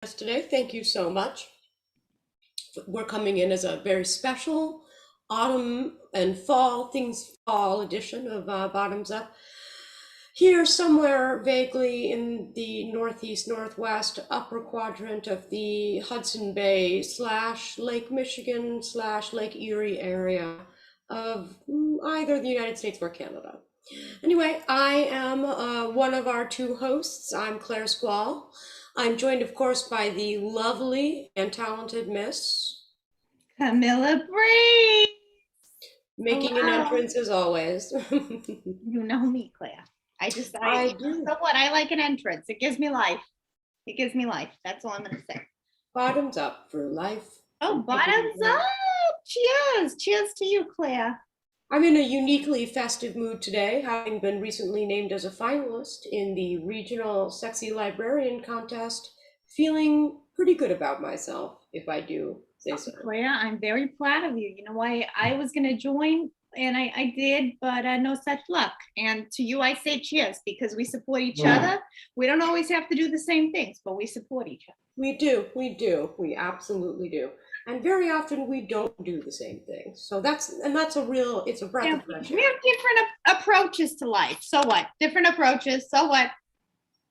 us today. Thank you so much. We're coming in as a very special autumn and fall, things fall edition of Bottoms Up. Here, somewhere vaguely in the northeast, northwest, upper quadrant of the Hudson Bay slash Lake Michigan slash Lake Erie area of either the United States or Canada. Anyway, I am one of our two hosts. I'm Claire Squall. I'm joined, of course, by the lovely and talented Miss, Camilla Bree. making an Hello. entrance as always. You know me, Claire. I do. so what? I like an entrance. It gives me life. It gives me life. That's all I'm gonna say. Bottoms up for life. Oh, bottoms up. Cheers. Cheers to you, Claire. I'm in a uniquely festive mood today, having been recently named as a finalist in the regional sexy librarian contest, feeling pretty good about myself, if I do say so. Claire, I'm very proud of you. You know, I was gonna join and I did, but no such luck. And to you, I say cheers because we support each other. We don't always have to do the same things, but we support each other. We do, we absolutely do. And very often we don't do the same things. So that's it's a breath Yeah, of fresh we air. have different approaches to life. So what? Different approaches. So what?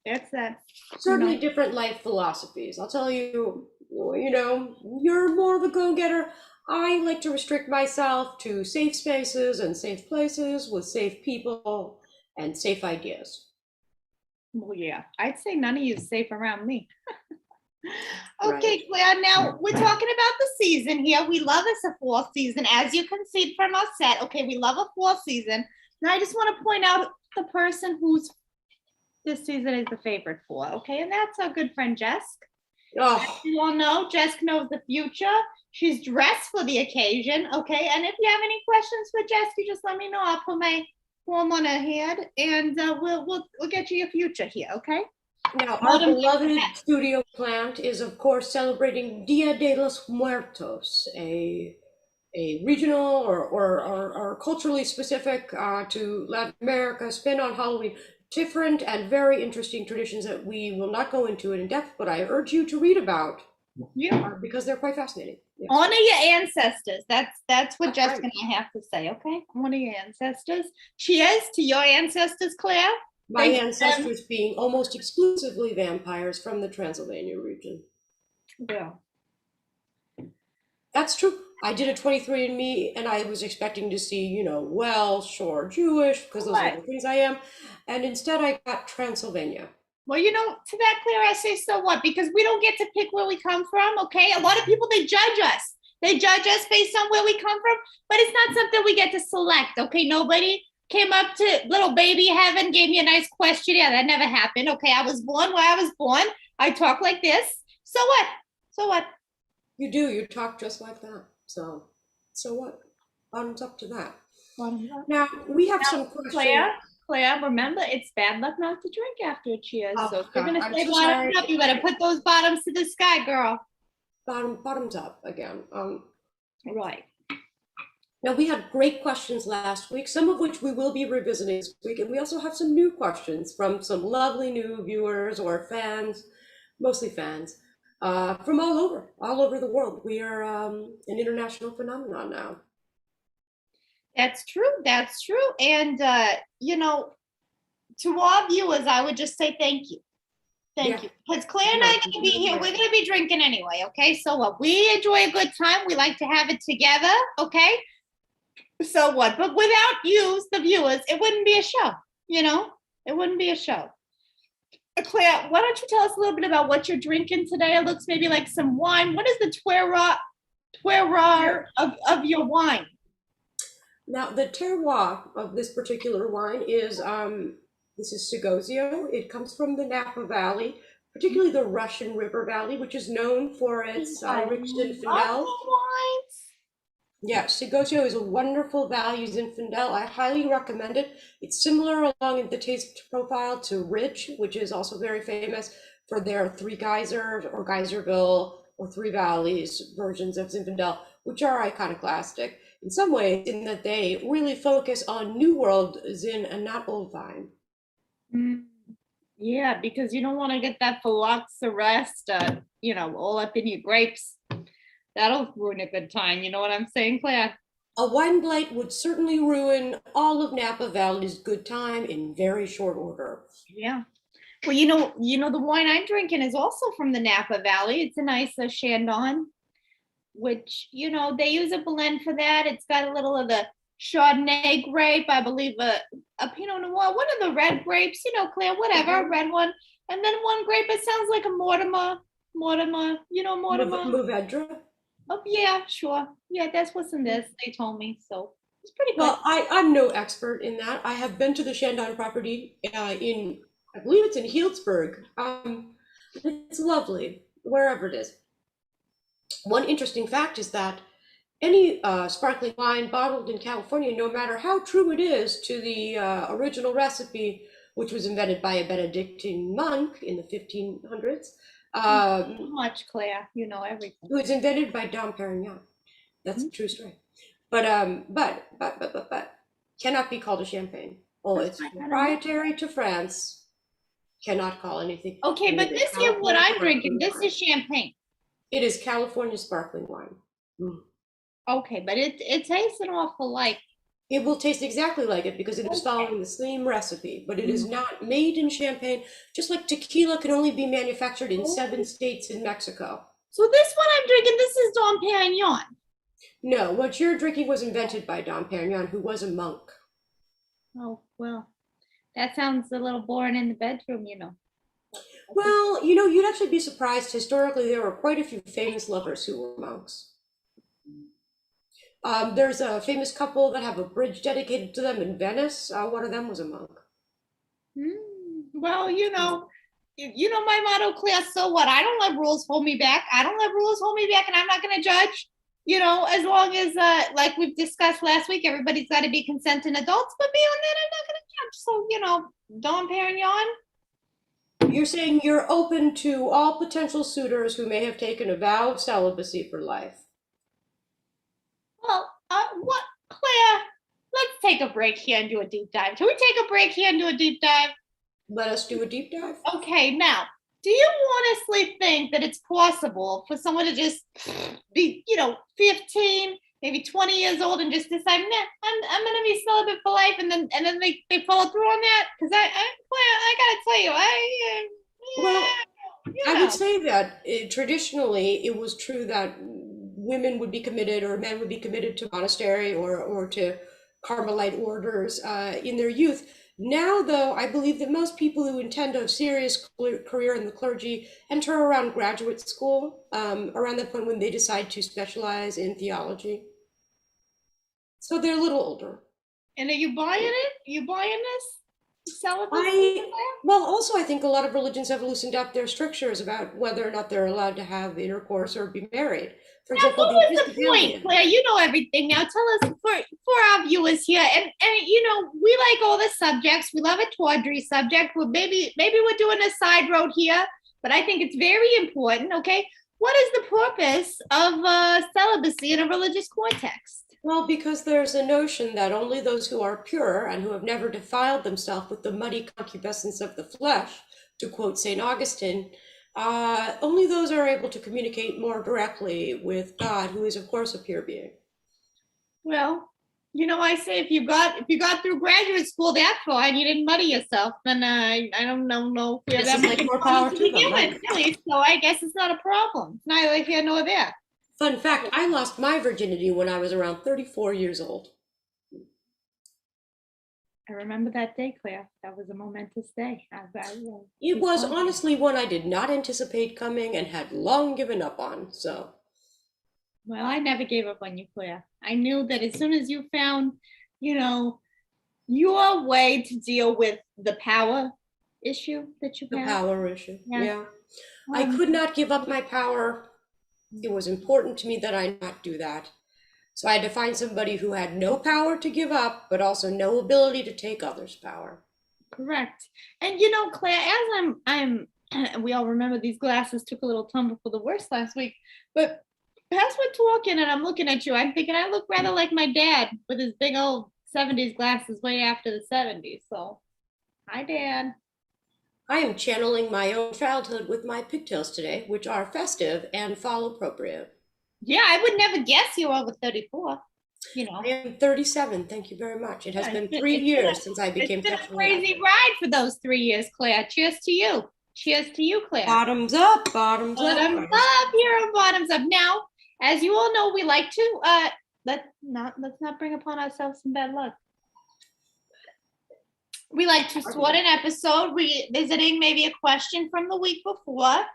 That's that. Certainly different life philosophies. I'll tell you, you're more of a go-getter. I like to restrict myself to safe spaces and safe places with safe people and safe ideas. Well, yeah, I'd say none of you is safe around me. Okay, Right. Claire, now we're talking about the season here. We love us a fall season, as you can see from our set. Okay, we love a fall season. Now, I just want to point out the person who's this season is the favorite for, okay? And that's our good friend, Jess. Oh, You all know, Jess knows the future. She's dressed for the occasion, okay? And if you have any questions for Jess, you just let me know. I'll put my form on her head, and we'll get you your future here, okay? now our beloved studio plant is, of course, celebrating Dia de los Muertos, a regional or culturally specific to Latin America spin on Halloween. Different and very interesting traditions that we will not go into it in depth, but I urge you to read about. Yeah. Because they're quite fascinating. Yes. Honor your ancestors. That's what Jessica right. and I have to say, okay? Honor your ancestors. Cheers to your ancestors, Claire. My ancestors being almost exclusively vampires from the Transylvania region. Yeah. That's true. I did a 23andMe and I was expecting to see, Welsh or Jewish, because those are the things I am. And instead I got Transylvania. Well, to that, Claire, I say so what? Because we don't get to pick where we come from, okay? A lot of people, they judge us. They judge us based on where we come from, but it's not something we get to select, okay? Nobody came up to little baby heaven, gave me a nice questionnaire. That never happened, okay? I was born where I was born. I talk like this. So what? So what? You do. You talk just like that. So what? Bottoms up to that. Now, we have some questions. Claire, remember, it's bad luck not to drink after a cheers. Oh, so if you're going to say so bottoms up, you got to put those bottoms to the sky, girl. Bottoms up again. Right. Now, we had great questions last week, some of which we will be revisiting this week. And we also have some new questions from some lovely new viewers or fans, mostly fans, from all over the world. We are an international phenomenon now. That's true. That's true. And, to our viewers, I would just say thank you. Thank you. Because Claire and I are going to be here. We're going to be drinking anyway. Okay. So what? We enjoy a good time. We like to have it together. Okay. So what? But without you, the viewers, it wouldn't be a show. It wouldn't be a show. Claire, why don't you tell us a little bit about what you're drinking today? It looks maybe like some wine. What is the terroir of your wine? Now, the terroir of this particular wine is, this is Segosio. It comes from the Napa Valley, particularly the Russian River Valley, which is known for its rich Zinfandel. Yeah, Segosio is a wonderful value Zinfandel. I highly recommend it. It's similar along the taste profile to Ridge, which is also very famous for their Three Geysers or Geyserville or Three Valleys versions of Zinfandel, which are iconoclastic in some ways in that they really focus on New World Zin and not Old Vine. Yeah, because you don't want to get that phylloxera all up in your grapes. That'll ruin a good time. You know what I'm saying, Claire? A wine blight would certainly ruin all of Napa Valley's good time in very short order. Yeah. Well, the wine I'm drinking is also from the Napa Valley. It's a nice Chandon, which, they use a blend for that. It's got a little of the Chardonnay grape, I believe a Pinot Noir, one of the red grapes, Claire, whatever, red one. And then one grape, it sounds like a Mortimer, Mortimer. Mourvedre? Oh, yeah, sure. Yeah, that's what's in this, they told me. So it's pretty good. Well, I'm no expert in that. I have been to the Shandon property I believe it's in Healdsburg. It's lovely, wherever it is. One interesting fact is that any sparkling wine bottled in California, no matter how true it is to the original recipe, which was invented by a Benedictine monk in the 1500s, Much, Claire, everything. it was invented by Dom Perignon. That's a true story. But cannot be called a champagne. Oh, it's proprietary to France. Cannot call anything. Okay, but this here, what I'm drinking, this is champagne. It is California sparkling wine. Okay, but it tastes an awful like. It will taste exactly like it because it is following the same recipe, but it is not made in Champagne, just like tequila can only be manufactured in 7 states in Mexico. So this one I'm drinking, this is Dom Perignon. No, what you're drinking was invented by Dom Perignon, who was a monk. Oh, well, that sounds a little boring in the bedroom, Well, you'd actually be surprised. Historically, there were quite a few famous lovers who were monks. There's a famous couple that have a bridge dedicated to them in Venice. One of them was a monk. Well, my motto, Claire, so what? I don't let rules hold me back. I don't let rules hold me back, and I'm not going to judge, as long as, like we've discussed last week, everybody's got to be consenting adults, but beyond that, I'm not going to judge. So, Dom Perignon. You're saying you're open to all potential suitors who may have taken a vow of celibacy for life. Well, what, Claire? Let's take a break here and do a deep dive. Can we take a break here and do a deep dive? Let us do a deep dive. Okay, now, do you honestly think that it's possible for someone to just be, 15, maybe 20 years old and just decide, nah, I'm gonna be celibate for life, and then they follow through on that? Because Claire, I gotta tell you, well, I would say that traditionally it was true that women would be committed or men would be committed to monastery or to Carmelite orders in their youth. Now, though, I believe that most people who intend a serious career in the clergy enter around graduate school, around the point when they decide to specialize in theology. So they're a little older. And are you buying it? You buying this? Celibacy? Well, also, I think a lot of religions have loosened up their strictures about whether or not they're allowed to have intercourse or be married. For example, what was the point, Claire? You know everything. Now tell us for our viewers here, and we like all the subjects. We love a tawdry subject. Well, maybe we're doing a side road here, but I think it's very important. Okay, what is the purpose of celibacy in a religious context? Well, because there's a notion that only those who are pure and who have never defiled themselves with the muddy concupiscence of the flesh, to quote St. Augustine, only those are able to communicate more directly with God, who is, of course, a pure being. Well, I say if you got through graduate school that far and you didn't muddy yourself, then I don't know if we have that much more power to them. Really. So I guess it's not a problem. It's neither here nor there. Fun fact, I lost my virginity when I was around 34 years old. I remember that day, Claire. That was a momentous day. It was honestly one I did not anticipate coming and had long given up on, so. Well, I never gave up on you, Claire. I knew that as soon as you found, your way to deal with the power issue that you have. The power issue, yeah. I could not give up my power. It was important to me that I not do that. So I had to find somebody who had no power to give up, but also no ability to take others' power. Correct. And Claire, as I'm we all remember these glasses took a little tumble for the worse last week, but as we're talking and I'm looking at you, I'm thinking I look rather like my dad with his big old 70s glasses way after the 70s. So, hi, Dad. I am channeling my own childhood with my pigtails today, which are festive and fall appropriate. Yeah, I would never guess you're over 34, you I know. am 37. Thank you very much. It has Yeah, been 3 years since I it's became been a sexually crazy active. ride for those 3 years, Claire. Cheers to you. Cheers to you, Claire. Bottoms up, bottoms up. Bottoms up here on bottoms up. Now, as you all know, we like to let's not bring upon ourselves some bad luck. We like to sort an episode, revisiting maybe a question from the week before.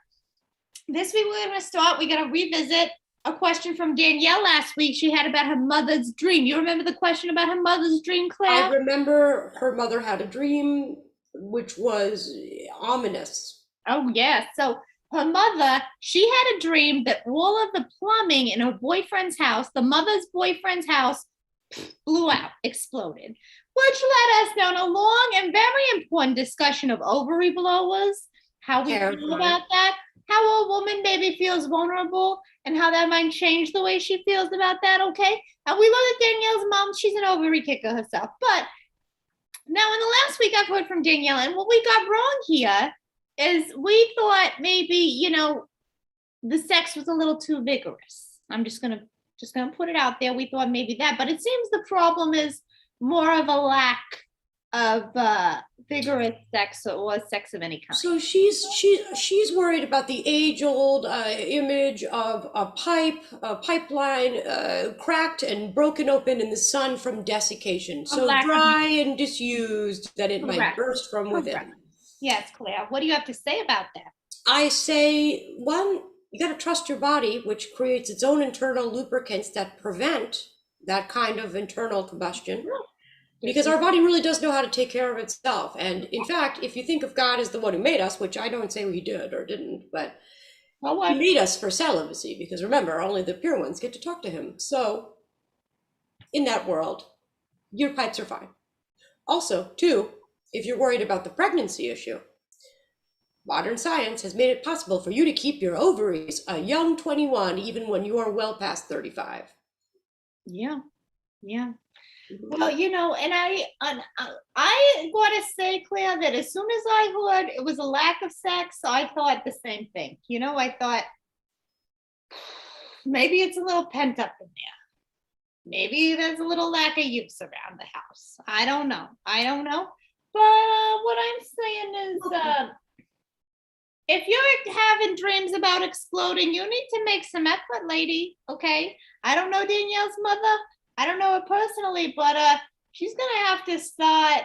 This week we're going to start. We're going to revisit a question from Danielle last week. She had about her mother's dream. You remember the question about her mother's dream, Claire? I remember her mother had a dream which was ominous. Oh, yeah. So her mother, she had a dream that all of the plumbing in her boyfriend's house, the mother's boyfriend's house, blew out, exploded, which led us down a long and very important discussion of ovary blowers, how we feel about that, how a woman maybe feels vulnerable, and how that might change the way she feels about that, okay? And we know that Danielle's mom, she's an ovary kicker herself. But now in the last week, I've heard from Danielle, and what we got wrong here is we thought maybe, the sex was a little too vigorous. I'm just gonna put it out there. We thought maybe that, but it seems the problem is more of a lack of vigorous sex or sex of any kind. So she's worried about the age-old image of a pipeline cracked and broken open in the sun from desiccation, so dry and disused that it might burst from within. Yes, Claire. What do you have to say about that? I say, one, you got to trust your body, which creates its own internal lubricants that prevent that kind of internal combustion. Because our body really does know how to take care of itself. And in fact, if you think of God as the one who made us, which I don't say he did or didn't, but he made us for celibacy, because remember, only the pure ones get to talk to him. So in that world, your pipes are fine. Also, two, if you're worried about the pregnancy issue, modern science has made it possible for you to keep your ovaries a young 21, even when you are well past 35. Yeah. Well, and I want to say, Claire, that as soon as I heard it was a lack of sex, I thought the same thing. I thought maybe it's a little pent up in there. Maybe there's a little lack of use around the house. I don't know. But what I'm saying is, if you're having dreams about exploding, you need to make some effort, lady. Okay. I don't know Danielle's mother. I don't know her personally, but she's gonna have to start,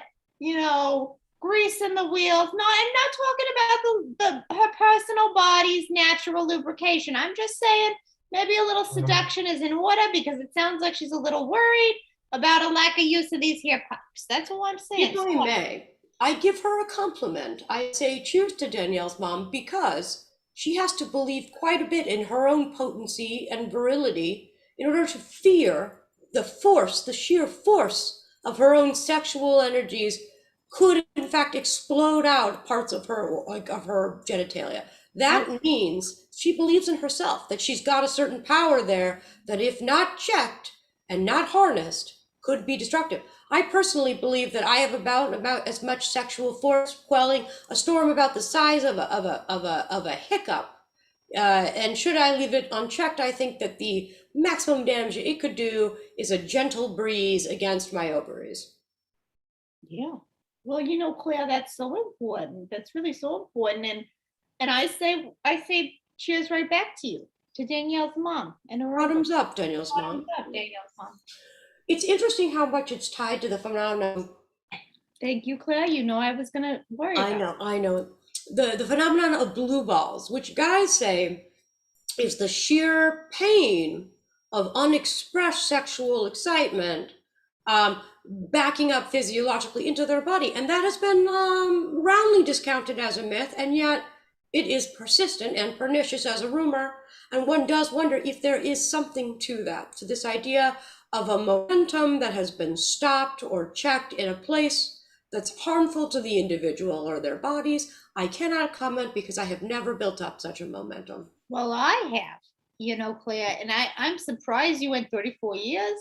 greasing the wheels. No, I'm not talking about her personal body's natural lubrication. I'm just saying maybe a little seduction is in order, because it sounds like she's a little worried about a lack of use of these hair pipes. That's what I'm saying. If I may, I give her a compliment. I say cheers to Danielle's mom, because she has to believe quite a bit in her own potency and virility in order to fear the sheer force of her own sexual energies could in fact explode out parts of her, like of her genitalia. That means she believes in herself, that she's got a certain power there that, if not checked and not harnessed, could be destructive. I personally believe that I have about as much sexual force quelling a storm about the size of a hiccup. And should I leave it unchecked, I think that the maximum damage it could do is a gentle breeze against my ovaries. Yeah. Well, Claire, that's so important. That's really so important. And I say cheers right back to you, to Danielle's mom. And Bottoms up, Danielle's mom. Bottoms up, Danielle's mom. It's interesting how much it's tied to the phenomenon. Thank you, Claire. I was going to worry about I know. The phenomenon of blue balls, which guys say is the sheer pain of unexpressed sexual excitement backing up physiologically into their body. And that has been roundly discounted as a myth, and yet it is persistent and pernicious as a rumor. And one does wonder if there is something to that, to this idea of a momentum that has been stopped or checked in a place that's harmful to the individual or their bodies. I cannot comment because I have never built up such a momentum. Well, I have, Claire, and I'm surprised you went 34 years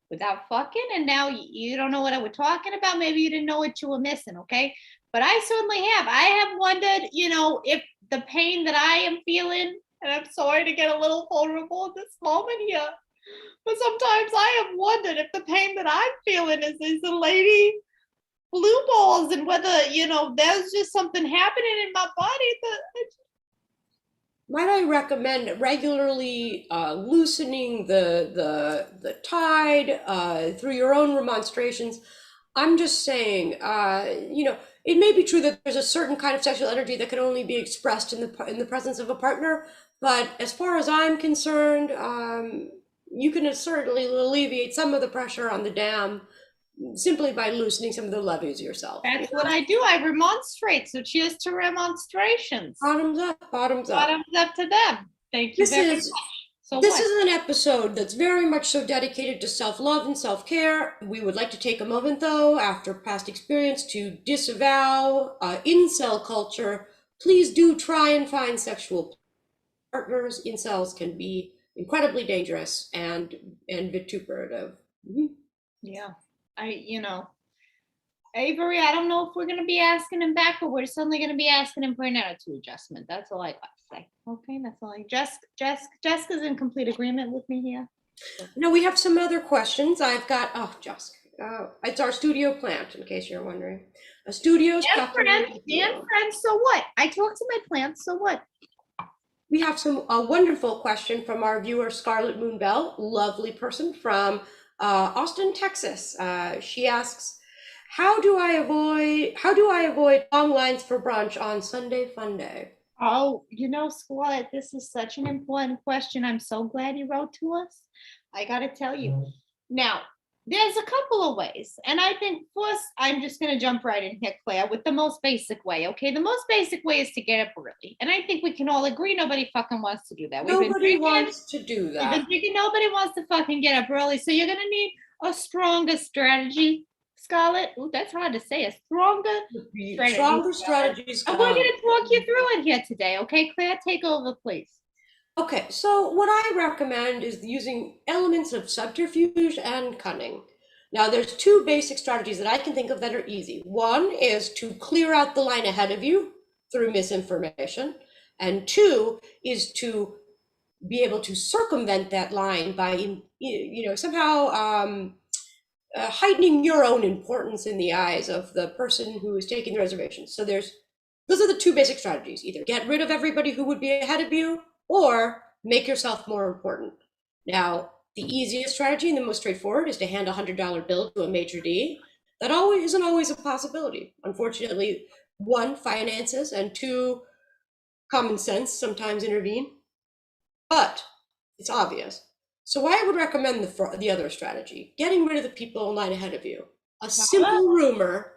without fucking, and now you don't know what I was talking about. Maybe you didn't know what you were missing, okay? but I certainly have. I have wondered, if the pain that I am feeling, and I'm sorry to get a little vulnerable at this moment here, but sometimes I have wondered if the pain that I'm feeling is a lady blue balls, and whether, there's just something happening in my body that Might I recommend regularly loosening the tide through your own remonstrations? I'm just saying, it may be true that there's a certain kind of sexual energy that can only be expressed in the presence of a partner, but as far as I'm concerned, you can certainly alleviate some of the pressure on the dam simply by loosening some of the levees yourself. that's what I do. I remonstrate. So cheers to remonstrations. Bottoms up, bottoms up. Bottoms up to them. Thank you This very is much. So This what? is an episode that's very much so dedicated to self-love and self-care. We would like to take a moment, though, after past experience, to disavow incel culture. Please do try and find sexual partners. Incels can be incredibly dangerous and vituperative. Mhm. Yeah. Avery, I don't know if we're going to be asking him back, but we're certainly going to be asking him for an attitude adjustment. That's all I got to say. Okay, that's all. Jessica's in complete agreement with me here. Now we have some other questions. I've got, Jessica, it's our studio plant, in case you're wondering. A studio stuff. And friends, so what? I talk to my plants, so what? We have a wonderful question from our viewer, Scarlet Moonbell, lovely person from Austin, Texas. She asks, how do I avoid long lines for brunch on Sunday Fun Day? Oh, Scarlett, this is such an important question. I'm so glad you wrote to us. I got to tell you. Now, there's a couple of ways. And I think first, I'm just going to jump right in here, Claire, with the most basic way. Okay. The most basic way is to get up early. And I think we can all agree nobody fucking wants to do that. Nobody wants to do that. We've been drinking, nobody wants to fucking get up early. So you're going to need a stronger strategy, Scarlett. Ooh, that's hard to say. A stronger strategies. And we're going to walk you through it here today. Okay, Claire, take over, please. Okay, so what I recommend is using elements of subterfuge and cunning. Now, there's two basic strategies that I can think of that are easy. One is to clear out the line ahead of you through misinformation. And two is to be able to circumvent that line by, somehow heightening your own importance in the eyes of the person who is taking the reservation. So those are the two basic strategies. Either get rid of everybody who would be ahead of you, or make yourself more important. Now, the easiest strategy and the most straightforward is to hand a $100 bill to a maitre d'. That isn't always a possibility. Unfortunately, one, finances, and two, common sense sometimes intervene. But it's obvious. So I would recommend the other strategy, getting rid of the people in line ahead of you. A simple rumor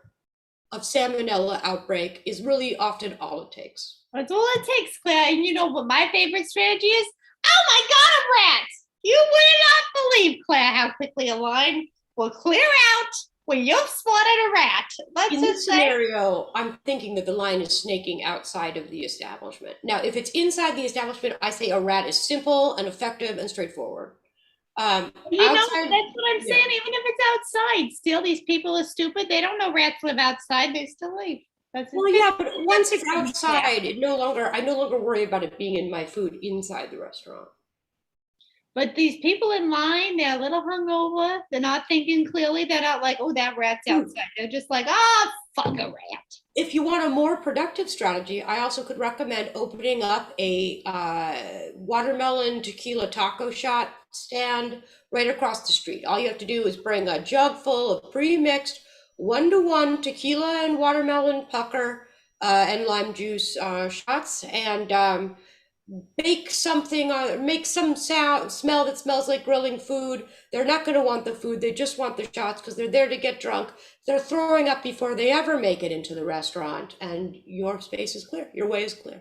of salmonella outbreak is really often all it takes. That's all it takes, Claire. And you know what my favorite strategy is? Oh my God, a rat! You would not believe, Claire, how quickly a line will clear out when you've spotted a rat. In this scenario, I'm thinking that the line is snaking outside of the establishment. Now, if it's inside the establishment, I say a rat is simple and effective and straightforward. That's what I'm saying. Even if it's outside, still these people are stupid. They don't know rats live outside. They still leave. But once it's outside, I no longer worry about it being in my food inside the restaurant. But these people in line, they're a little hungover. They're not thinking clearly. They're not like, oh, that rat's outside. They're just like, fuck a rat. If you want a more productive strategy, I also could recommend opening up a watermelon tequila taco shot stand right across the street. All you have to do is bring a jug full of pre-mixed 1-to-1 tequila and watermelon pucker and lime juice shots, and bake something, make some smell that smells like grilling food. They're not going to want the food. They just want the shots because they're there to get drunk. They're throwing up before they ever make it into the restaurant, and your space is clear. Your way is clear.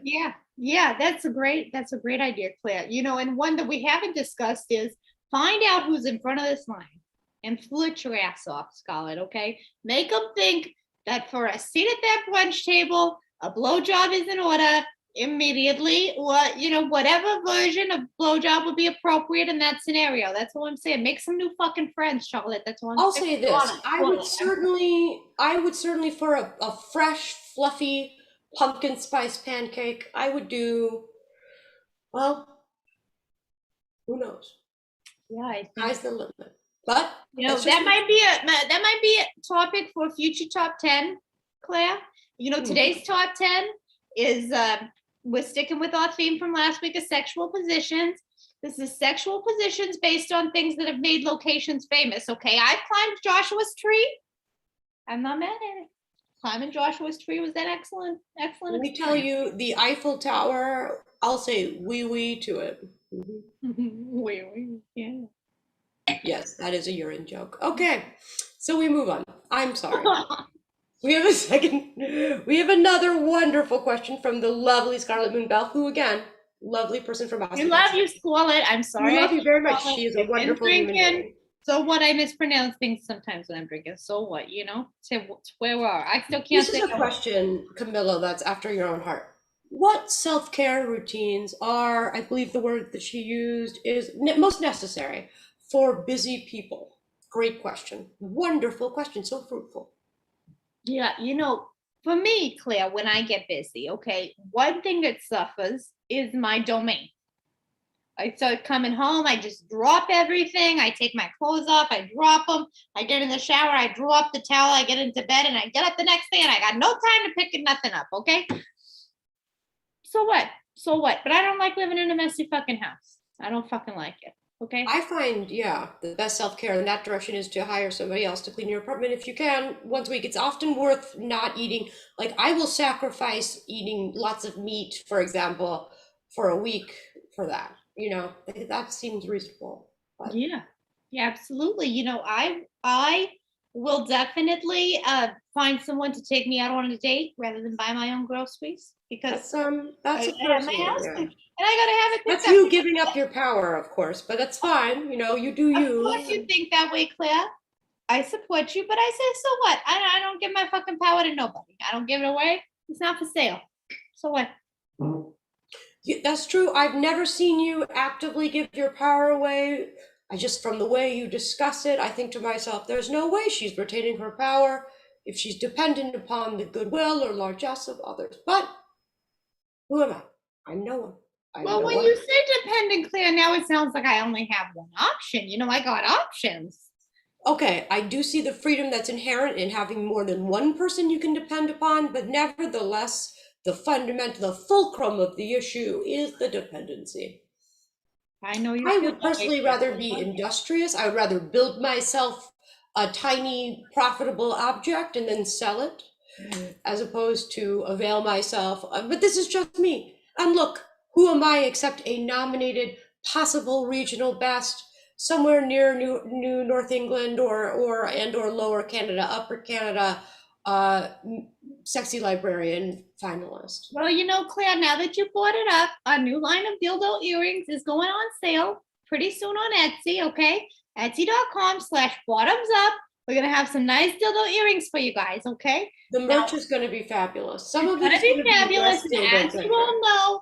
Yeah, that's a great idea, Claire. And one that we haven't discussed is find out who's in front of this line and flirt your ass off, Scarlett, okay? Make them think that for a seat at that brunch table, a blowjob is in order, immediately, or whatever version of blowjob would be appropriate in that scenario. That's all I'm saying. Make some new fucking friends, Charlotte. That's all I'm I'll saying. say Go on, this. I would certainly for a fresh, fluffy pumpkin spice pancake, I would do, well, who knows? Yeah, I think Sky's the limit. But that's just that me. might be a topic for a future top 10, Claire. Today's top 10 is we're sticking with our theme from last week of sexual positions. This is sexual positions based on things that have made locations famous. Okay, I climbed Joshua's tree. I'm not mad at it. Climbing Joshua's tree was that excellent. Let me tell you, the Eiffel Tower, I'll say wee wee to it. Yeah. Yes, that is a urine joke. Okay, so we move on. I'm sorry. We have a second, we have another wonderful question from the lovely Scarlet Moonbell, who again, lovely person from We Boston. love you, Scarlet. I'm sorry. We love you very much. She is a wonderful human being. So what? I mispronounce things sometimes when I'm drinking. So what? So where we are. I still can't This say is a question, Camilla, that's after your own heart. What self-care routines are, I believe the word that she used is most necessary for busy people? Great question. Wonderful question. So fruitful. Yeah, for me, Claire, when I get busy, okay, one thing that suffers is my domain. I start coming home, I just drop everything. I take my clothes off, I drop them. I get in the shower, I drop the towel, I get into bed, and I get up the next day, and I got no time to pick nothing up, okay? So what? So what? But I don't like living in a messy fucking house. I don't fucking like it, okay? I find, yeah, the best self-care in that direction is to hire somebody else to clean your apartment if you can once a week. It's often worth not eating. Like I will sacrifice eating lots of meat, for example, for a week for that. That seems reasonable. But Yeah, yeah, absolutely. I will definitely find someone to take me out on a date rather than buy my own groceries because that's I a gotta have my personal, house yeah. and I gotta have it That's picked up. you giving up your power, of course, but that's fine. You do Of course, you you. think that way, Claire. I support you, but I say, so what? I don't give my fucking power to nobody. I don't give it away. It's not for sale. So what? Yeah, that's true. I've never seen you actively give your power away. From the way you discuss it, I think to myself, there's no way she's retaining her power if she's dependent upon the goodwill or largesse of others. But who am I? I'm no one. I'm Well, no when one. you say dependent, Claire, now it sounds like I only have one option. I got options. Okay, I do see the freedom that's inherent in having more than one person you can depend upon, but nevertheless, the fulcrum of the issue is the dependency. I know you I feel would that way, personally Claire. rather be industrious. I would rather build myself a tiny profitable object and then sell it as opposed to avail myself. But this is just me. And look, who am I except a nominated possible regional best somewhere near New North England or Lower Canada, Upper Canada, uh, sexy librarian finalist. Well, Claire, now that you brought it up, a new line of dildo earrings is going on sale pretty soon on Etsy, okay? Etsy.com/bottoms up. We're going to have some nice dildo earrings for you guys, okay? The merch is going to be fabulous. Some of it It's is going going to to be be fabulous. less And dildo as you centric. all know,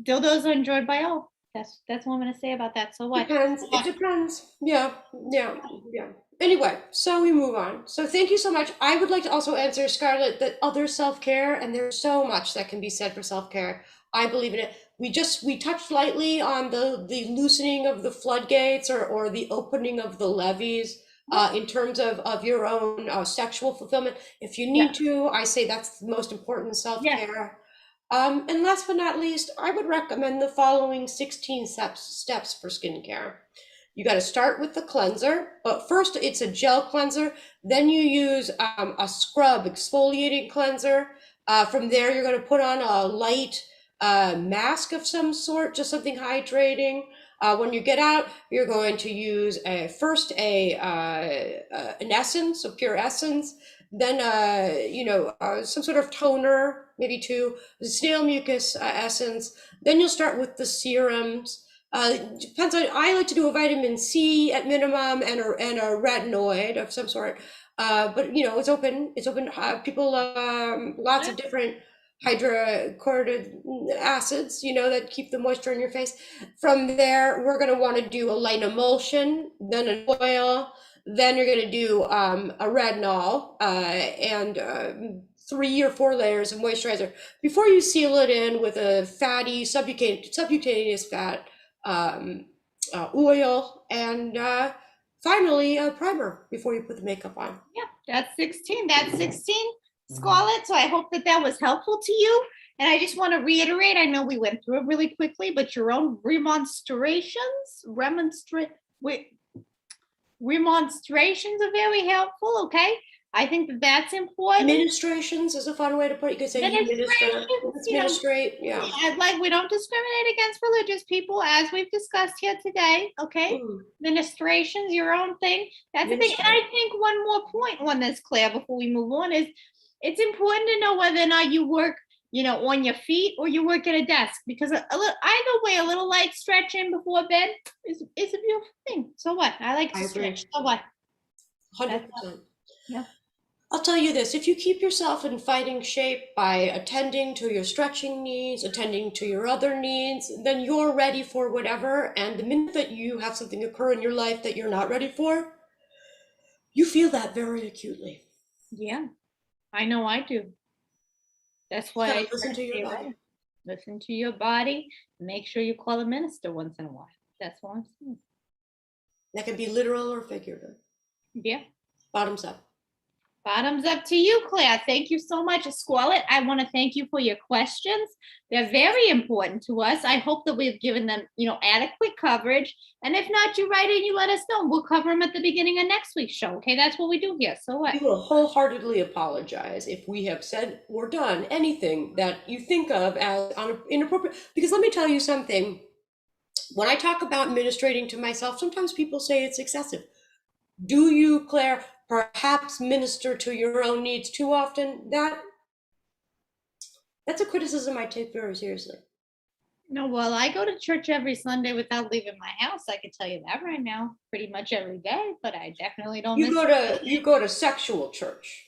dildos are enjoyed by all. That's what I'm going to say about that. So what? Depends. It depends. Yeah, yeah, yeah. Anyway, so we move on. So thank you so much. I would like to also answer Scarlett that other self-care, and there's so much that can be said for self-care. I believe in it. We touched lightly on the loosening of the floodgates or the opening of the levees in terms of your own sexual fulfillment. If you need to, I say that's the most important self-care. And last but not least, I would recommend the following 16 steps for skincare. You got to start with the cleanser, but first it's a gel cleanser. Then you use a scrub exfoliating cleanser. From there, you're going to put on a light mask of some sort, just something hydrating. When you get out, you're going to use an essence, a pure essence, then some sort of toner, maybe two, the snail mucus essence. Then you'll start with the serums. Depends on. I like to do a vitamin C at minimum and a retinoid of some sort. But it's open. It's open. People, lots of different hydrochloric acids, that keep the moisture in your face. From there, we're going to want to do a light emulsion, then an oil, then you're going to do a retinol and 3 or 4 layers of moisturizer before you seal it in with a fatty subcutaneous fat oil, and finally a primer before you put the makeup on. Yeah, that's 16. That's 16, Scarlett. So I hope that that was helpful to you. And I just want to reiterate, I know we went through it really quickly, but your own remonstrations are very helpful, okay? I think that that's important. Ministrations is a fun way to put it. You could say you minister, administrate, yeah. Like, we don't discriminate against religious people, as we've discussed here today, okay? Ministrations, your own thing. That's the thing. And I think one more point on this, Claire, before we move on, is it's important to know whether or not you work, on your feet or you work at a desk, because either way, a little light stretching before bed is a beautiful thing. So what? I like to stretch. So what? 100%. Yeah. I'll tell you this, if you keep yourself in fighting shape by attending to your stretching needs, attending to your other needs, then you're ready for whatever. And the minute that you have something occur in your life that you're not ready for, you feel that very acutely. Yeah, I know I do. That's why I listen to your body. Listen to your body. Make sure you call a minister once in a while. That's what I'm saying. That can be literal or figurative. Yeah. Bottoms up. Bottoms up to you, Claire. Thank you so much, Scarlett. I want to thank you for your questions. They're very important to us. I hope that we've given them, adequate coverage. And if not, you write in, you let us know. We'll cover them at the beginning of next week's show. Okay, that's what we do here. So what? We will wholeheartedly apologize if we have said or done anything that you think of as inappropriate. Because let me tell you something. When I talk about ministrating to myself, sometimes people say it's excessive. Do you, Claire, perhaps minister to your own needs too often? That's a criticism I take very seriously. No, well, I go to church every Sunday without leaving my house. I can tell you that right now, pretty much every day. But I definitely don't. You go to sexual church.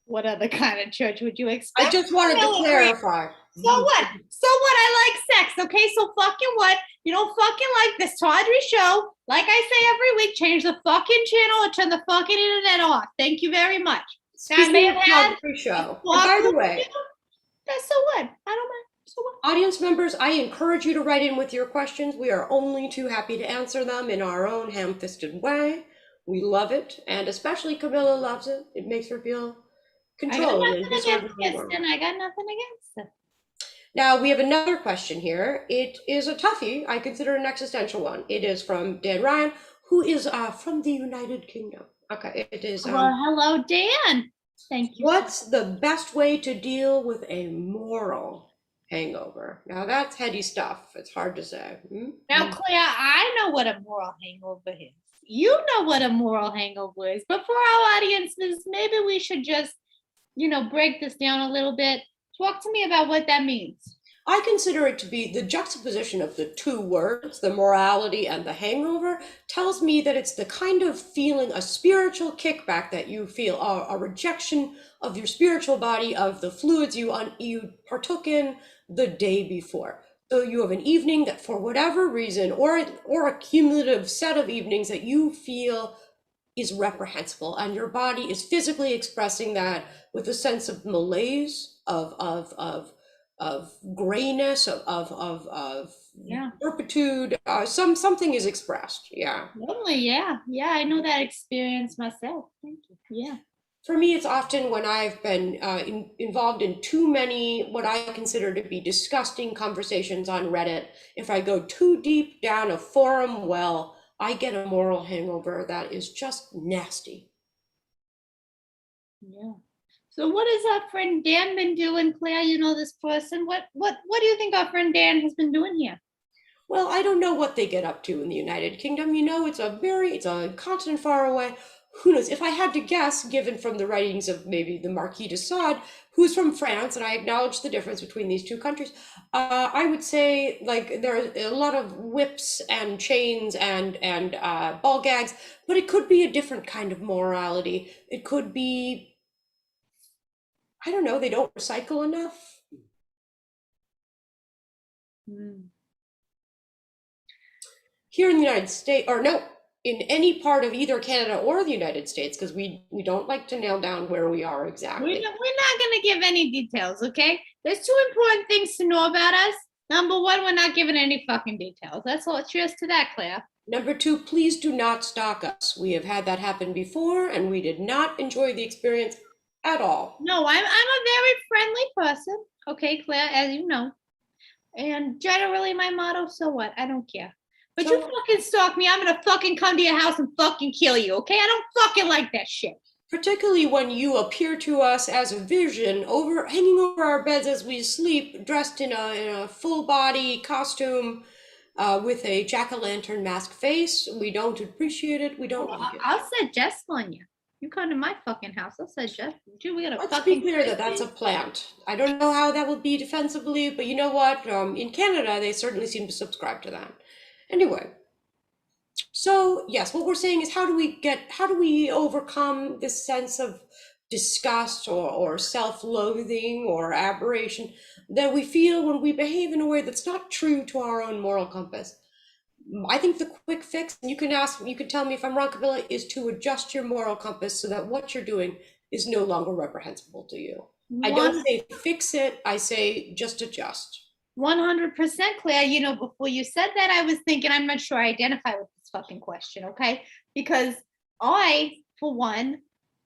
What other kind of church would you expect? I just wanted to clarify. So what? I like sex, okay? So fucking what? You don't fucking like this Tawdry show. Like I say every week, change the fucking channel or turn the fucking internet off. Thank you very much. Speaking of Tawdry show, by the way. That's so what? I don't mind. So what? Audience members, I encourage you to write in with your questions. We are only too happy to answer them in our own ham-fisted way. We love it, and especially Camilla loves it. It makes her feel controlled. I got nothing against it. Now we have another question here. It is a toughie. I consider an existential one. It is from Dan Ryan, who is from the United Kingdom. Okay, it is. Well, hello, Dan. Thank you. What's the best way to deal with a moral hangover? Now that's heady stuff. It's hard to say. Now, Claire, I know what a moral hangover is. You know what a moral hangover is. But for our audiences, maybe we should just, break this down a little bit. Talk to me about what that means. I consider it to be the juxtaposition of the two words, the morality and the hangover, tells me that it's the kind of feeling, a spiritual kickback that you feel, a rejection of your spiritual body, of the fluids you partook in the day before. So you have an evening that for whatever reason, or a cumulative set of evenings that you feel is reprehensible, and your body is physically expressing that with a sense of malaise, of grayness, of turpitude. Something is expressed. Yeah. Totally. Yeah. I know that experience myself. Thank you. Yeah. For me, it's often when I've been involved in too many what I consider to be disgusting conversations on Reddit. If I go too deep down a forum well, I get a moral hangover that is just nasty. Yeah. So what has our friend Dan been doing, Claire? You know this person. What do you think our friend Dan has been doing here? Well, I don't know what they get up to in the United Kingdom. It's a continent far away. Who knows? If I had to guess, given from the writings of maybe the Marquis de Sade, who's from France, and I acknowledge the difference between these two countries, I would say like there are a lot of whips and chains and ball gags, but it could be a different kind of morality. It could be I don't know, they don't recycle enough. Mm. Here in the United States, or no, in any part of either Canada or the United States, because we don't like to nail down where we are exactly. We're not going to give any details, okay? There's two important things to know about us. Number one, we're not giving any fucking details. That's all. Cheers to that, Claire. Number two, please do not stalk us. We have had that happen before, and we did not enjoy the experience at all. No, I'm a very friendly person, okay, Claire, as you know. And generally my motto, so what? I don't care. But you fucking stalk me, I'm gonna fucking come to your house and fucking kill you, okay? I don't fucking like that shit. Particularly when you appear to us as a vision hanging over our beds as we sleep, dressed in a full body costume with a jack-o'-lantern mask face. We don't appreciate it. We don't like it. I'll suggest on you. You come to my fucking house. I'll suggest. Dude, we gotta Let's be clear that that's a plant. I don't know how that will be defensively, but you know what? In Canada, they certainly seem to subscribe to that. Anyway, so yes, what we're saying is how do we overcome this sense of disgust or self-loathing or aberration that we feel when we behave in a way that's not true to our own moral compass? I think the quick fix, and you can tell me if I'm wrong, Camilla, is to adjust your moral compass so that what you're doing is no longer reprehensible to you. I don't say fix it, I say just adjust. 100%, Claire. You know, before you said that, I was thinking, I'm not sure I identify with this fucking question, okay? Because I, for one,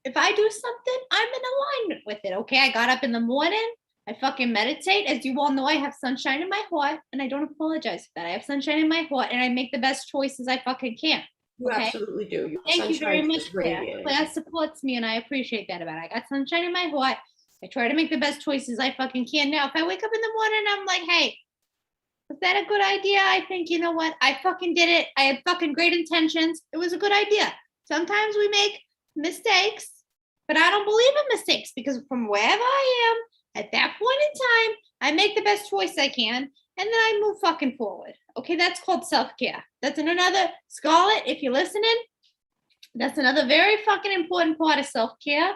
if I do something, I'm in alignment with it, okay? I got up in the morning, I fucking meditate. As you all know, I have sunshine in my heart, and I don't apologize for that. I have sunshine in my heart, and I make the best choices I fucking can. You absolutely do. Thank you very much, Claire. Claire supports me, and I appreciate that about it. I got sunshine in my heart. I try to make the best choices I fucking can. Now, if I wake up in the morning and I'm like, hey, was that a good idea? I think, you know what? I fucking did it. I had fucking great intentions. It was a good idea. Sometimes we make mistakes, but I don't believe in mistakes because from wherever I am, at that point in time, I make the best choice I can, and then I move fucking forward. Okay, that's called self-care. That's another, Scarlett, if you're listening, that's another very fucking important part of self-care.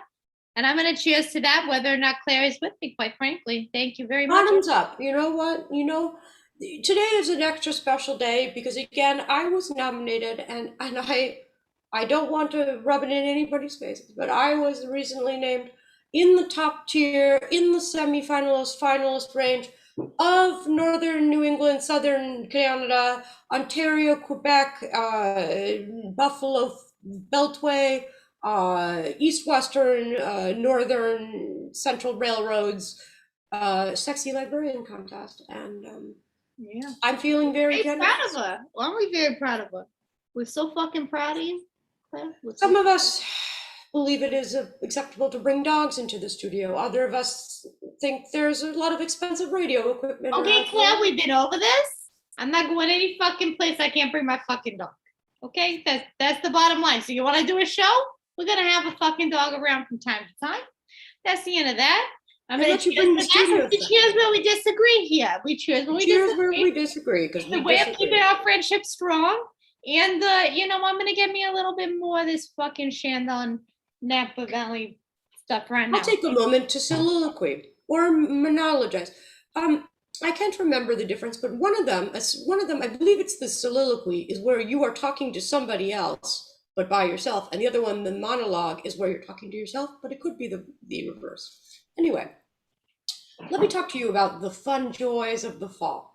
And I'm going to cheers to that, whether or not Claire is with me, quite frankly. Thank you very much. Bottoms up. You know what? Today is an extra special day because, again, I was nominated, and I don't want to rub it in anybody's face, but I was recently named in the top tier, in the semifinalist, finalist range of Northern New England, Southern Canada, Ontario, Quebec, Buffalo Beltway, East-Western, Northern, Central Railroads, Sexy Librarian Contest. And yeah, I'm feeling very proud of her. Well, I'm very proud of her. We're so fucking proud of you, Claire. Some of us believe it is acceptable to bring dogs into the studio. Other of us think there's a lot of expensive radio equipment. Okay, Claire, we've been over this. I'm not going any fucking place I can't bring my fucking dog. Okay, that's the bottom line. So you want to do a show? We're gonna have a fucking dog around from time to time. That's the end of that. I'm gonna cheers where we disagree here. We cheers when we disagree. Where we disagree because the way of keeping our friendship strong. And I'm gonna get me a little bit more of this fucking Shandon Napa Valley stuff right now. I'll take a moment to soliloquy or monologize. I can't remember the difference, but one of them, I believe it's the soliloquy, is where you are talking to somebody else, but by yourself, and the other one, the monologue, is where you're talking to yourself, but it could be the reverse. Anyway, let me talk to you about the fun joys of the fall.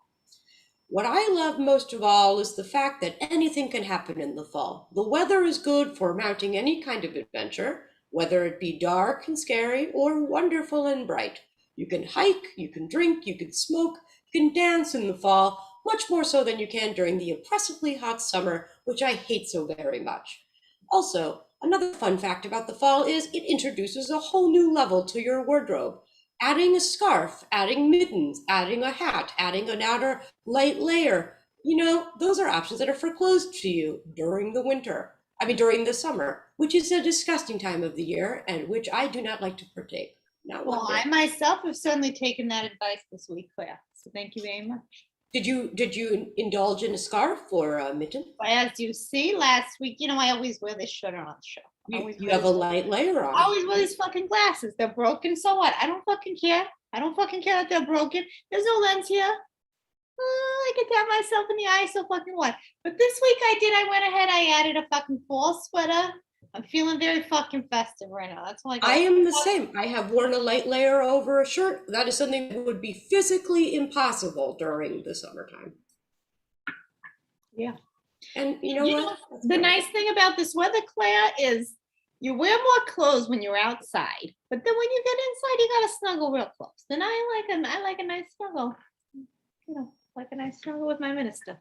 What I love most of all is the fact that anything can happen in the fall. The weather is good for mounting any kind of adventure, whether it be dark and scary or wonderful and bright. You can hike, you can drink, you can smoke, you can dance in the fall, much more so than you can during the oppressively hot summer, which I hate so very much. Also, another fun fact about the fall is it introduces a whole new level to your wardrobe. Adding a scarf, adding mittens, adding a hat, adding an outer light layer. Those are options that are foreclosed to you during the summer, which is a disgusting time of the year and which I do not like to partake. Well, I myself have certainly taken that advice this week, Claire. So thank you very much. Did you indulge in a scarf or a mitten? As you see last week, I always wear this shirt on the show. You have a light layer I on. always wear these fucking glasses. They're broken, so what? I don't fucking care. I don't fucking care that they're broken. There's no lens here. I can tap myself in the eye, so fucking what? But this week I went ahead, I added a fucking fall sweater. I'm feeling very fucking festive right now. That's all I got. I am the same. I have worn a light layer over a shirt. That is something that would be physically impossible during the summertime. Yeah. And you know what? The nice thing about this weather, Claire, is you wear more clothes when you're outside, but then when you get inside, you gotta snuggle real close. And I like a nice snuggle. You know, like a nice snuggle with my minister.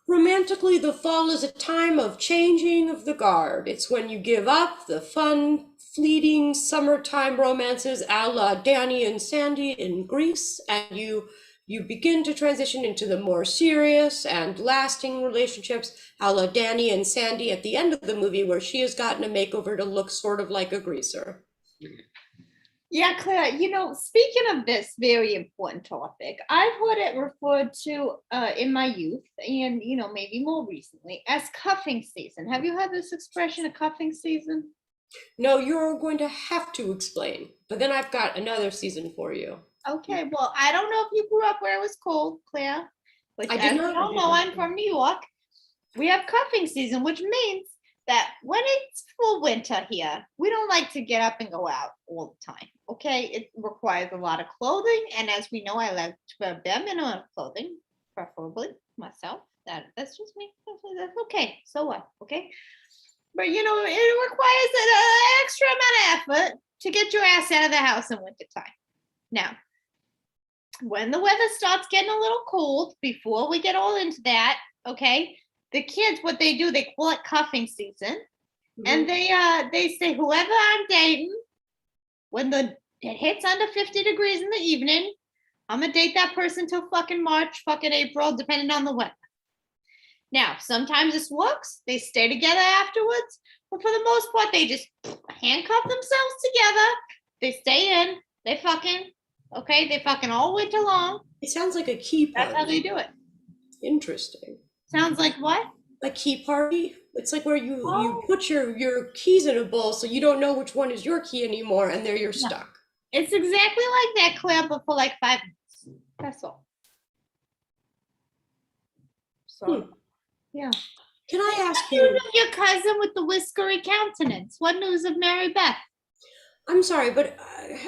Romantically, the fall is a time of changing of the guard. It's when you give up the fun, fleeting summertime romances a la Danny and Sandy in Greece, and you begin to transition into the more serious and lasting relationships a la Danny and Sandy at the end of the movie, where she has gotten a makeover to look sort of like a greaser. Yeah, Claire, speaking of this very important topic, I've heard it referred to in my youth and, maybe more recently as cuffing season. Have you heard this expression, a cuffing season? No, you're going to have to explain, but then I've got another season for you. Okay, well, I don't know if you grew up where it was cold, Claire, but I did not. I don't know, I'm from New York. We have cuffing season, which means that when it's full winter here, we don't like to get up and go out all the time. Okay, it requires a lot of clothing, and as we know, I like to wear bare minimum clothing, preferably myself. That's just me. That's okay. So what? Okay, but it requires an extra amount of effort to get your ass out of the house in wintertime. Now, when the weather starts getting a little cold, before we get all into that, okay, the kids, what they do, they call it cuffing season, and they say whoever I'm dating, when it hits under 50 degrees in the evening, I'm gonna date that person till fucking March, fucking April, depending on the weather. Now, sometimes this works. They stay together afterwards, but for the most part, they just handcuff themselves together. They stay in. They fucking all winter long. It sounds like a key party. That's how they do it. Interesting. Sounds like what? A key party? It's like where you put your keys in a bowl so you don't know which one is your key anymore, and there you're stuck. It's exactly like that, Claire, but for like 5 minutes. That's all. So, yeah. Can I ask you? Your cousin with the whiskery countenance. What news of Mary Beth? I'm sorry, but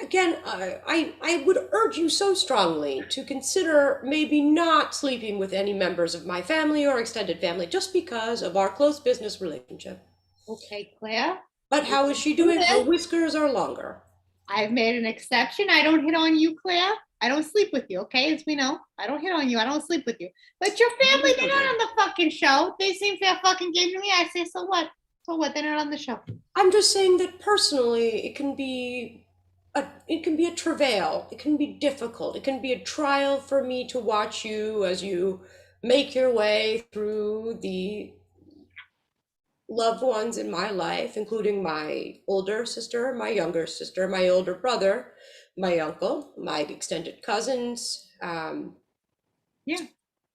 again, I would urge you so strongly to consider maybe not sleeping with any members of my family or extended family just because of our close business relationship. Okay, Claire. But how is she doing? Her whiskers are longer. I've made an exception. I don't hit on you, Claire. I don't sleep with you, okay? As we know, I don't hit on you. I don't sleep with you. But your family, they're not on the fucking show. They seem fair fucking game to me. I say, so what? So what? They're not on the show. I'm just saying that personally, it can be a travail. It can be difficult. It can be a trial for me to watch you as you make your way through the loved ones in my life, including my older sister, my younger sister, my older brother, my uncle, my extended cousins. Yeah.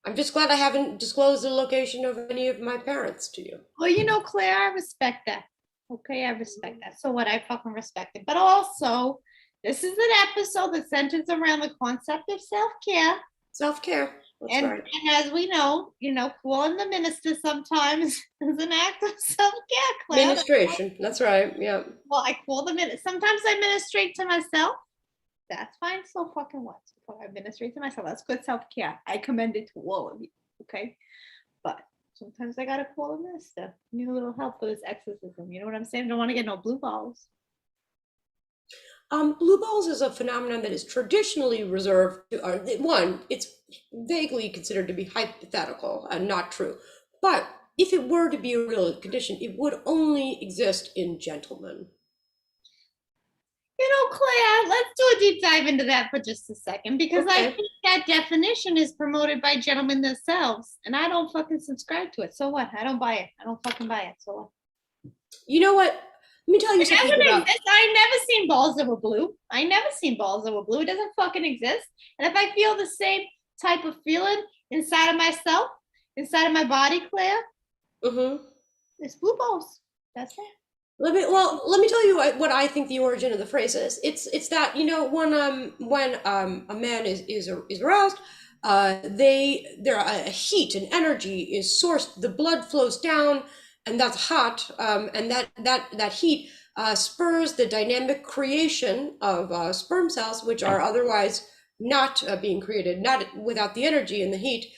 I'm just glad I haven't disclosed the location of any of my parents to you. Well, Claire, I respect that. Okay, I respect that. So what? I fucking respect it. But also, this is an episode that centers around the concept of self-care. Self-care. That's right. And as we know, calling the minister sometimes is an act of self-care, Claire. Ministration. That's right. Yeah. Well, I call the minister. Sometimes I ministrate to myself. That's fine. So fucking what? I administrate to myself. That's good self-care. I commend it to all of you. Okay. But sometimes I gotta call a minister. Need a little help for this exorcism. You know what I'm saying? Don't want to get no blue balls. Blue balls is a phenomenon that is traditionally reserved to, one, it's vaguely considered to be hypothetical and not true. But if it were to be a real condition, it would only exist in gentlemen. Claire, let's do a deep dive into that for just a second, because I think that definition is promoted by gentlemen themselves, and I don't fucking subscribe to it. So what? I don't buy it. I don't fucking buy it. So what? You know what? Let me tell you something about it. I never seen balls that were blue. I never seen balls that were blue. It doesn't fucking exist. And if I feel the same type of feeling inside of myself, inside of my body, Claire, it's blue balls. That's it. Let me tell you what I think the origin of the phrase is. It's that, when a man is aroused, a heat and energy is sourced. The blood flows down, and that's hot, and that heat spurs the dynamic creation of sperm cells, which are otherwise not being created, not without the energy and the heat.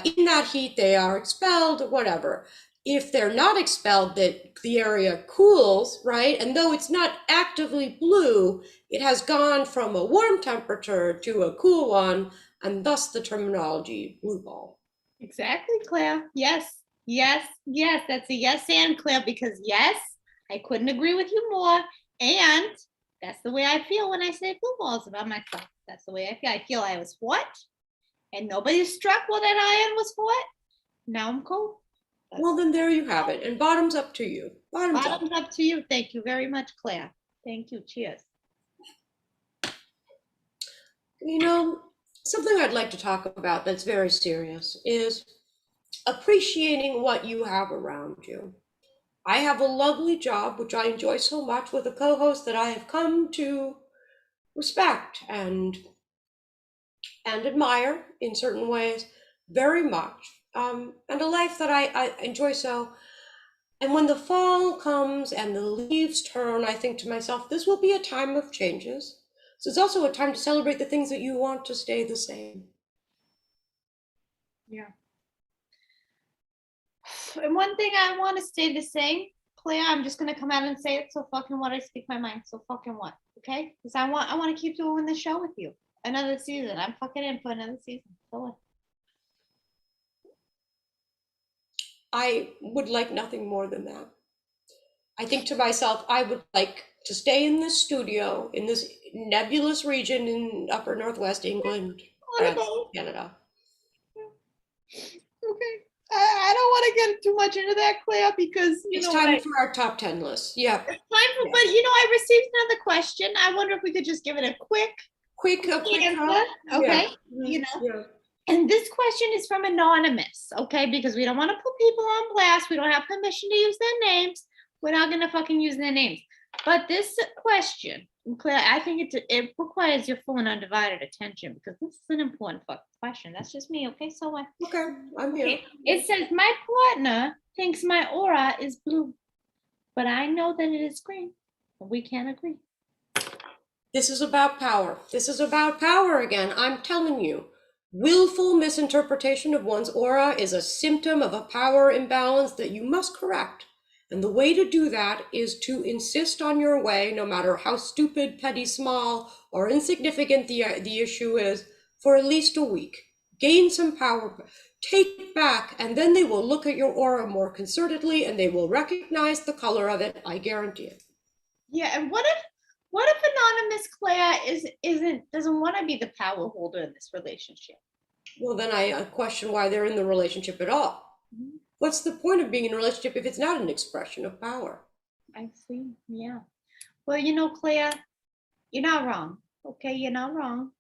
In that heat, they are expelled, whatever. If they're not expelled, that the area cools, right? And though it's not actively blue, it has gone from a warm temperature to a cool one, and thus the terminology blue ball. Exactly, Claire. Yes, yes, yes. That's a yes and Claire, because yes, I couldn't agree with you more. And that's the way I feel when I say blue balls about myself. That's the way I feel. I feel I was what? And nobody struck while that iron was what? Now I'm cold. Well, then there you have it. And bottoms up to you. Bottoms up to you. Thank you very much, Claire. Thank you. Cheers. Something I'd like to talk about that's very serious is appreciating what you have around you. I have a lovely job, which I enjoy so much, with a co-host that I have come to respect and admire in certain ways very much, and a life that I enjoy so. And when the fall comes and the leaves turn, I think to myself, this will be a time of changes. So it's also a time to celebrate the things that you want to stay the same. Yeah. And one thing I want to stay the same, Claire, I'm just gonna come out and say it. So fucking what, I speak my mind. So fucking what, okay? Because I want to keep doing the show with you. Another season. I'm fucking in for another season. So what? I would like nothing more than that. I think to myself, I would like to stay in this studio in this nebulous region in upper northwest England, France, Canada. Okay. I don't want to get too much into that, Claire, because it's time for our top 10 list. Yeah. It's time for, yeah. But I received another question. I wonder if we could just give it a quick answer. Okay. Yeah. Yeah. And this question is from Anonymous, okay? Because we don't want to put people on blast. We don't have permission to use their names. We're not going to fucking use their names. But this question, Claire, I think it requires your full and undivided attention, because this is an important fucking question. That's just me, okay? So what? Okay, I'm here. Okay. It says, my partner thinks my aura is blue, but I know that it is green. We can't agree. This is about power. This is about power again. I'm telling you. Willful misinterpretation of one's aura is a symptom of a power imbalance that you must correct. And the way to do that is to insist on your way, no matter how stupid, petty, small, or insignificant the issue is, for at least a week. Gain some power, take it back, and then they will look at your aura more concertedly and they will recognize the color of it, I guarantee it. Yeah, and what if Anonymous Claire doesn't want to be the power holder in this relationship? Well, then I question why they're in the relationship at all. Mm-hmm. What's the point of being in a relationship if it's not an expression of power? I see. Yeah. Well, Claire, you're not wrong. Okay, you're not wrong.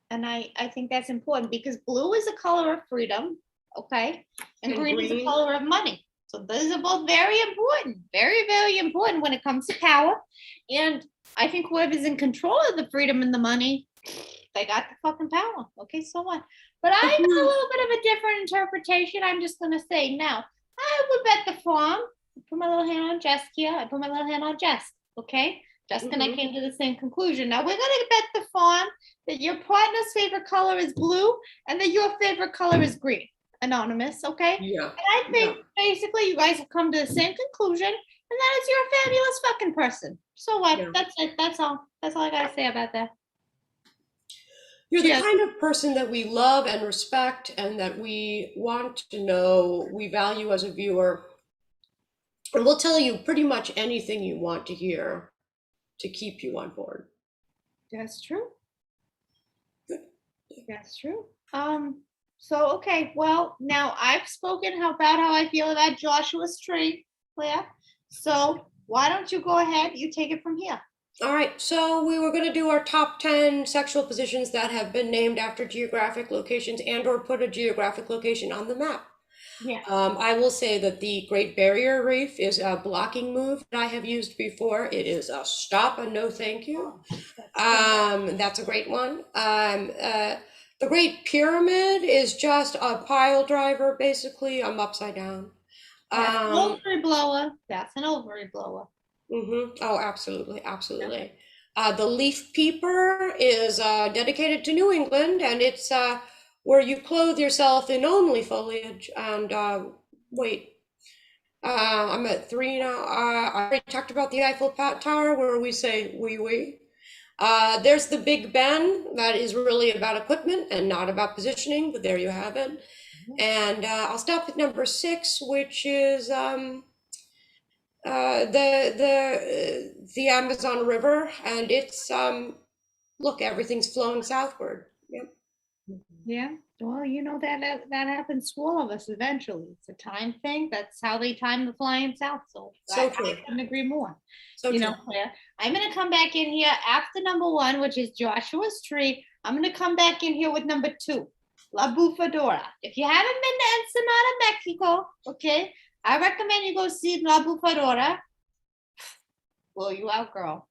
And I think that's important, because blue is a color of freedom, okay? And green is a color of money. So those are both very important, very, very important when it comes to power. And I think whoever's in control of the freedom and the money, they got the fucking power. Okay, so what? But I got a little bit of a different interpretation. I'm just going to say now, I would bet the farm. I put my little hand on Jess here. I put my little hand on Jess. Okay? Jess and I came to the same conclusion. Now we're going to bet the farm that your partner's favorite color is blue and that your favorite color is green. Anonymous, okay? Yeah. And I think basically you guys have come to the same conclusion, and that is you're a fabulous fucking person. So what? Yeah. That's it. That's all. That's all I gotta say about that. You're the kind of person that we love and respect, and that we want to know, we value as a viewer. And we'll tell you pretty much anything you want to hear to keep you on board. That's true. Good. That's true. So, okay, well, now I've spoken about how I feel about Joshua's tree, Claire. So why don't you go ahead, you take it from here. All right, so we were going to do our top 10 sexual positions that have been named after geographic locations and or put a geographic location on the map. Yeah. I will say that the Great Barrier Reef is a blocking move that I have used before. It is a stop and no thank you. That's good. That's a great one. The Great Pyramid is just a pile driver, basically. I'm upside down. That's an Um, ovary blower. That's an ovary blower. Oh, absolutely, Yeah. absolutely. The leaf peeper is dedicated to New England, and it's where you clothe yourself in only foliage. And wait, I'm at three now. I already talked about the Eiffel Tower, where we say wee wee. There's the Big Ben, that is really about equipment and not about positioning, but there you have it. And I'll stop at number six, which is the Amazon River, and it's look, everything's flowing southward. Yep. Yeah. Well, you know that happens to all of us eventually. It's a time thing. That's how they time the flying south. So So I true. couldn't agree more. So You true. know, Claire, I'm gonna come back in here after number one, which is Joshua's tree. I'm gonna come back in here with number two, La Bufadora. If you haven't been to Ensenada, Mexico, okay, I recommend you go see La Bufadora. Blow you out, girl.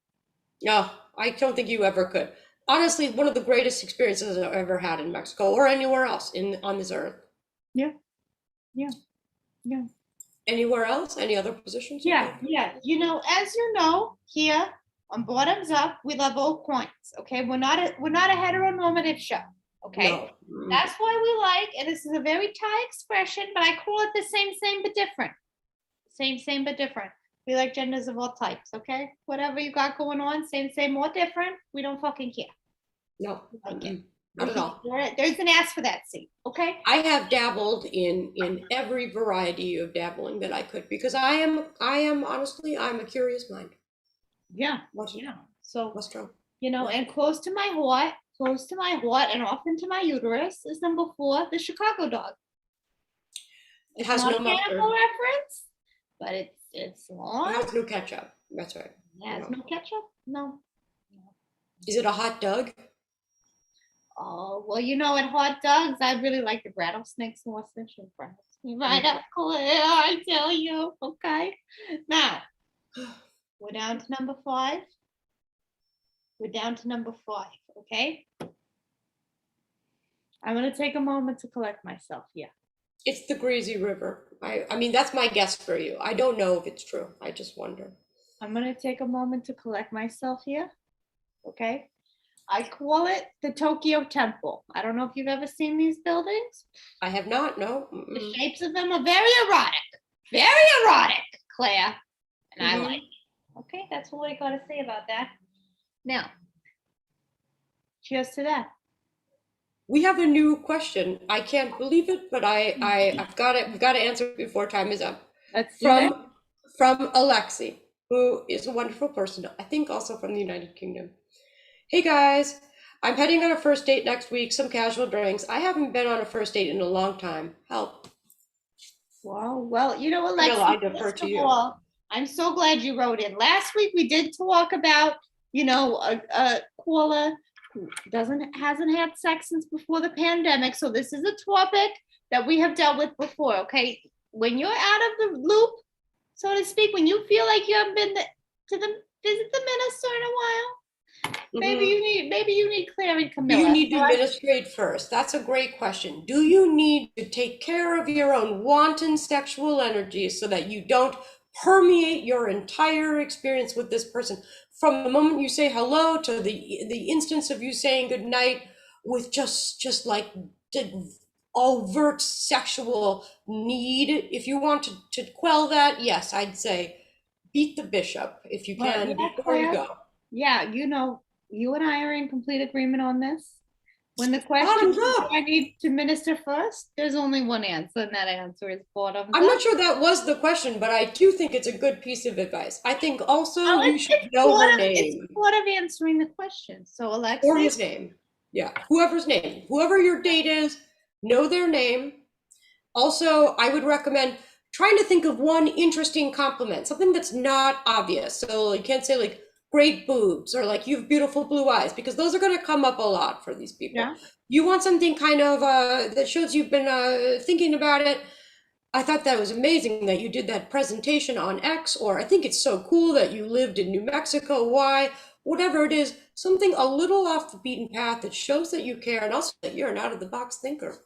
No, I don't think you ever could. Honestly, one of the greatest experiences I've ever had in Mexico or anywhere else in on this earth. Yeah, yeah, yeah. Anywhere else? Any other positions? Yeah, yeah. You know, as you know, here on Bottoms Up, we love all coins. Okay, we're not a heteronormative show. Okay, No. that's why we like, and this is a very Thai expression, but I call it the same but different. Same but different. We like genders of all types. Okay, whatever you got going on, same or different. We don't fucking care. No. Like it. Not at all. There's an ass for that seat. Okay. I have dabbled in every variety of dabbling that I could because I am honestly I'm a curious mind. Yeah. What's Yeah. So what's wrong? and close to my heart, and often to my uterus is number four, the Chicago dog. It It's has not no a mustard. cannibal reference, but it's It long. has no ketchup. That's right. It has no ketchup. No. Is it a hot dog? Oh well, at hot dogs, I really like the rattlesnakes and what's the fries. Right up, Claire, I tell you. Okay. Now we're down to number five. Okay. I'm gonna take a moment to collect myself. Yeah. It's the Greasy River. I mean that's my guess for you. I don't know if it's true. I just wonder. I'm gonna take a moment to collect myself here. Okay. I call it the Tokyo Temple. I don't know if you've ever seen these buildings. I have not, no. The shapes of them are very erotic, Claire. And I like it. Okay, that's all I gotta say about that. Now, cheers to that. We have a new question. I can't believe it, but I've got it. We've got to answer it before time is up. Let's do it. From Alexi, who is a wonderful person, I think also from the United Kingdom. Hey guys, I'm heading on a first date next week, some casual drinks. I haven't been on a first date in a long time. Help. Well, Alexi, I defer to you. I'm so glad you wrote in. Last week we did talk about, a caller who hasn't had sex since before the pandemic. So this is a topic that we have dealt with before. Okay, when you're out of the loop, so to speak, when you feel like you haven't been to visit the minister in a while, maybe you need Claire and Camilla. Do you need to administrate first? That's a great question. Do you need to take care of your own wanton sexual energy so that you don't permeate your entire experience with this person from the moment you say hello to the instance of you saying goodnight with just like overt sexual need? If you want to quell that, yes, I'd say beat the bishop if you can before you go. Yeah, you and I are in complete agreement on this. When the question is, do I need to minister first? There's only one answer, and that answer is bottoms up. I'm not sure that was the question, but I do think it's a good piece of advice. I think also you should know her name. It's part of answering the question. So Alexa. Or his name. Yeah, whoever's name. Whoever your date is, know their name. Also, I would recommend trying to think of one interesting compliment, something that's not obvious. So you can't say like, great boobs or like you have beautiful blue eyes, because those are going to come up a lot for these people. Yeah. You want something kind of that shows you've been thinking about it. I thought that was amazing that you did that presentation on X, or I think it's so cool that you lived in New Mexico, Y, whatever it is, something a little off the beaten path that shows that you care and also that you're an out of the box thinker.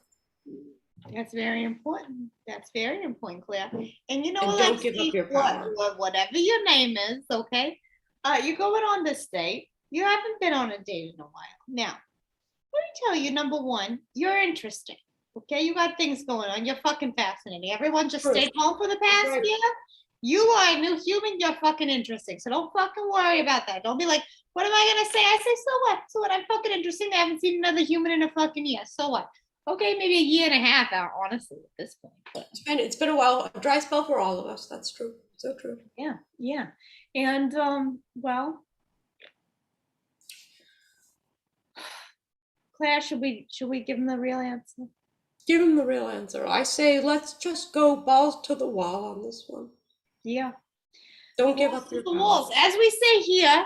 That's very important. That's very important, Claire. And you know, And don't give up Alexi, your power. whatever your name is, okay? You're going on this date. You haven't been on a date in a while. Now, let me tell you, number one, you're interesting. Okay, you got things going on. You're fucking fascinating. Everyone just True. stayed home for the past Right. year. You are a new human. You're fucking interesting. So don't fucking worry about that. Don't be like, what am I gonna say? I say, so what? So what? I'm fucking interesting. I haven't seen another human in a fucking year. So what? Okay, maybe a year and a half out, honestly, at this point. But It's been a while, a dry spell for all of us. That's true. So true. yeah, yeah. And well, Claire, should we give him the real answer? Give him the real answer. I say let's just go balls to the wall on this one. Yeah. Don't give up your The power. walls. As we say here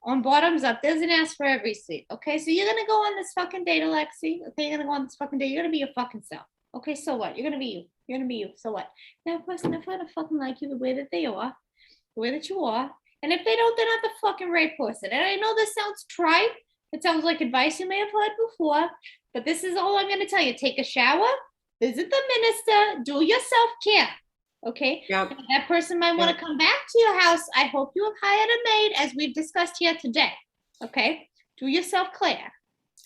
on Bottoms Up, there's an ass for every seat. Okay, so you're gonna go on this fucking date, Alexi. Okay, you're gonna go on this fucking date. You're gonna be your fucking self. Okay, so what? You're gonna be you. You're gonna be you. So what? Now, of course, if I don't fucking like you the way that they are, the way that you are, and if they don't, they're not the fucking right person. And I know this sounds trite. It sounds like advice you may have heard before, but this is all I'm gonna tell you. Take a shower, visit the minister, do your self-care. Okay. Yeah. That person might want to come back to your house. I hope you have hired a maid, as we've discussed here today. Okay. Do yourself, Claire.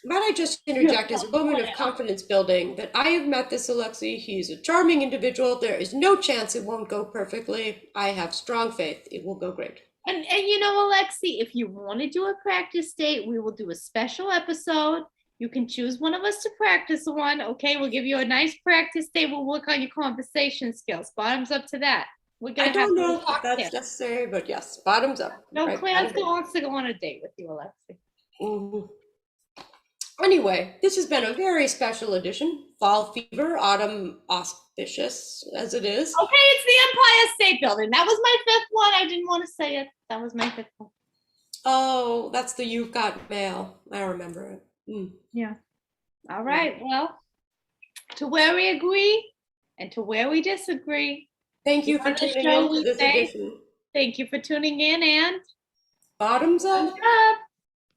Might I just interject as a moment of confidence building that I have met this Alexi. He's a charming individual. There is no chance it won't go perfectly. I have strong faith it will go great. And you know, Alexi, if you want to do a practice date, we will do a special episode. You can choose one of us to practice one. Okay, we'll give you a nice practice day. We'll work on your conversation skills. Bottoms up to that. We're gonna I don't know talk if that's here. necessary, but yes, bottoms up. No, right? Claire wants to go on a date with you, Alexi. Mhm. Anyway, this has been a very special edition. Fall fever, autumn auspicious as it is. Okay, it's the Empire State Building. That was my fifth one. I didn't want to say it. That was my fifth one. Oh, that's the You've Got Mail. I remember it. Yeah. All right. Well, to where we agree and to where we disagree. Thank you for tuning in to this edition. Thank you for tuning in and Bottoms up. up.